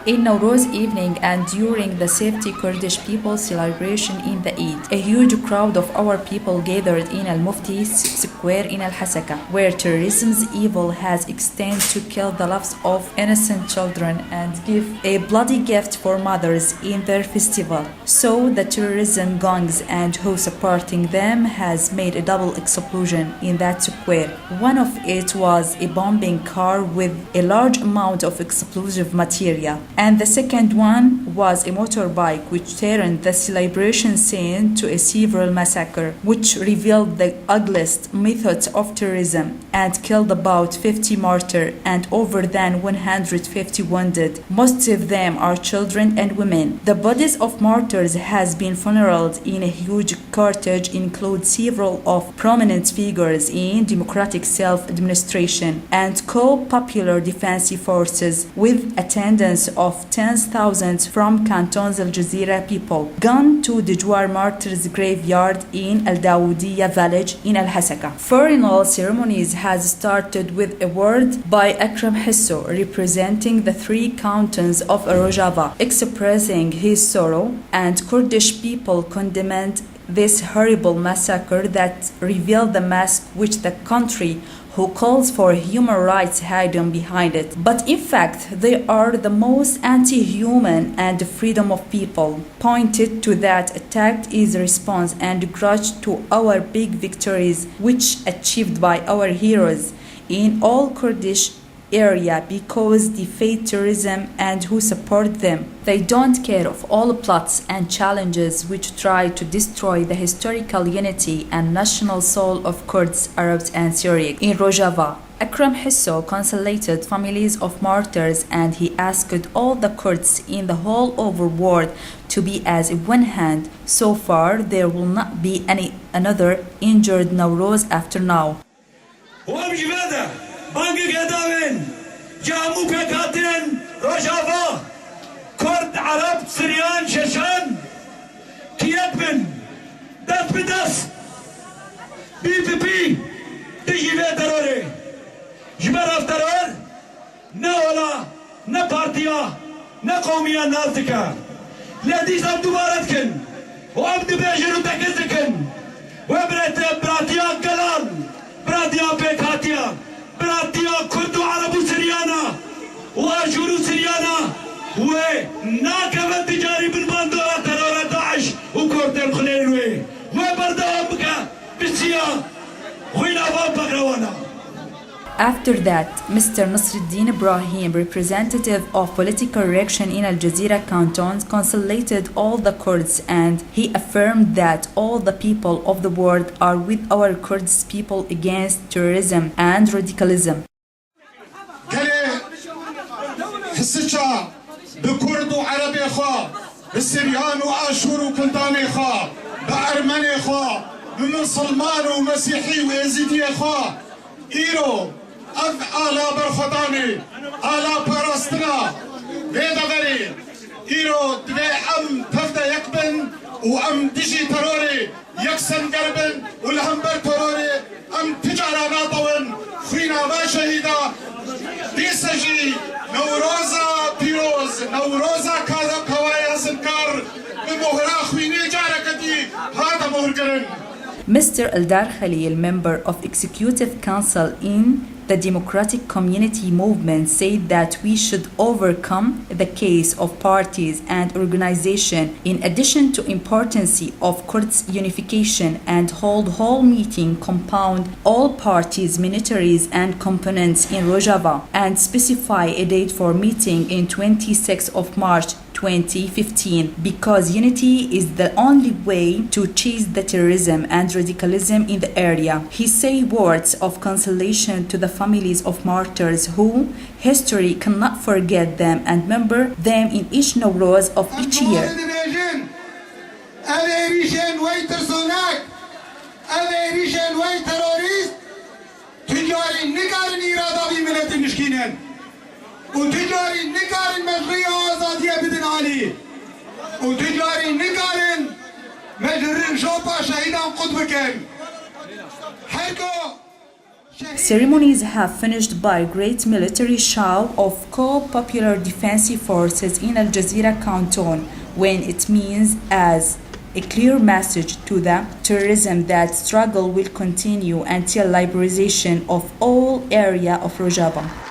In Newroz evening and during the safety Kurdish people celebration in the Eid, a huge crowd of our people gathered in Al-Mufti Square in Al-Hasaka, where terrorism's evil has extended to kill the lives of innocent children and give a bloody gift for mothers in their festival. So the terrorism gangs and who supporting them has made a double explosion in that square. One of it was a bombing car with a large amount of explosive material, and the second one was a motorbike which turned the celebration scene to a severe massacre, which revealed the ugliest methods of terrorism and killed about 50 martyrs and over than 150 wounded. Most of them are children and women. The bodies of martyrs has been funeraled in a huge cortege, include several of prominent figures in democratic self-administration and co-popular defense forces, with attendance of tens of thousands from Canton's Al Jazeera people, gone to the Jawar martyrs graveyard in Al Dawudiyya village in Al Hasaka. Funeral ceremonies has started with a word by Akram Hisso representing the three cantons of Rojava, expressing his sorrow, and Kurdish people condemned this horrible massacre that revealed the mask which the country who calls for human rights hidden behind it. But in fact, they are the most anti-human and freedom of people. Pointed to that attack is response and grudge to our big victories which achieved by our heroes in all Kurdish area because defeat terrorism and who support them. They don't care of all plots and challenges which try to destroy the historical unity and national soul of Kurds, Arabs and Syrians in Rojava. Akram Hisso consolated families of martyrs and he asked all the Kurds in the whole over world to be as one hand. So far there will not be another injured Newroz after now. بانگی گداوین جامو پکاتین رجاوا کرد عرب سریان ششان کیت بن دست به دست بی تیجی به تروره جبر افترار نه ولا نه پارتیا نه قومیا نازدکا لدیش اب دوبارت کن و اب دبیجر و تکز کن و براتیا گلال براتیا پکاتیا براتیا کردو عربو سریانا واجورو سریانا وناكبت تجاري بالبندورة ترورة داعش وكرد الخليل وبردوام بكا بالسياق وينا باب بغروانا. After that, Mr. Nasruddin Ibrahim, representative of political direction in Al Jazeera Canton, consolidated all the Kurds and he affirmed that all the people of the world are with our Kurds people against terrorism and radicalism. بكرد وعربي خا بالسريان وآشور وكلداني خا بأرمني خا بمسلمان ومسيحي ويزيدي خا إيرو أف آلا برخداني آلا براستنا بيدا غري إيرو دبي أم تفدا يكبن وأم دجي تروري يكسن قربن والهمبر تروري أم تجارة ناطون خينا ما شهيدا ديسجي نوروزا بيروز نوروزا كذا كوايا سنكار بمهرا خويني جاركتي هذا مهر قرن. Mr. Eldar Khalil, member of Executive Council in the Democratic Community Movement, said that we should overcome the case of parties and organization in addition to importance of Kurds unification and hold whole meeting compound all parties, militaries and components in Rojava and specify a date for meeting in 26th of March 2015 because unity is the only way to chase the terrorism and radicalism in the area. He said words of consolation to the families of martyrs who history cannot forget them and remember them in each Newroz of each year. وتجاري نقارن مجرية آزادية بدن علي وتجاري نقارن مجرين شوطة شهيدا قطبكن حركو Ceremonies have finished by great military show of co-popular defensive forces in Al Jazeera canton, when it means as a clear message to the terrorism that struggle will continue until liberation of all area of Rojava.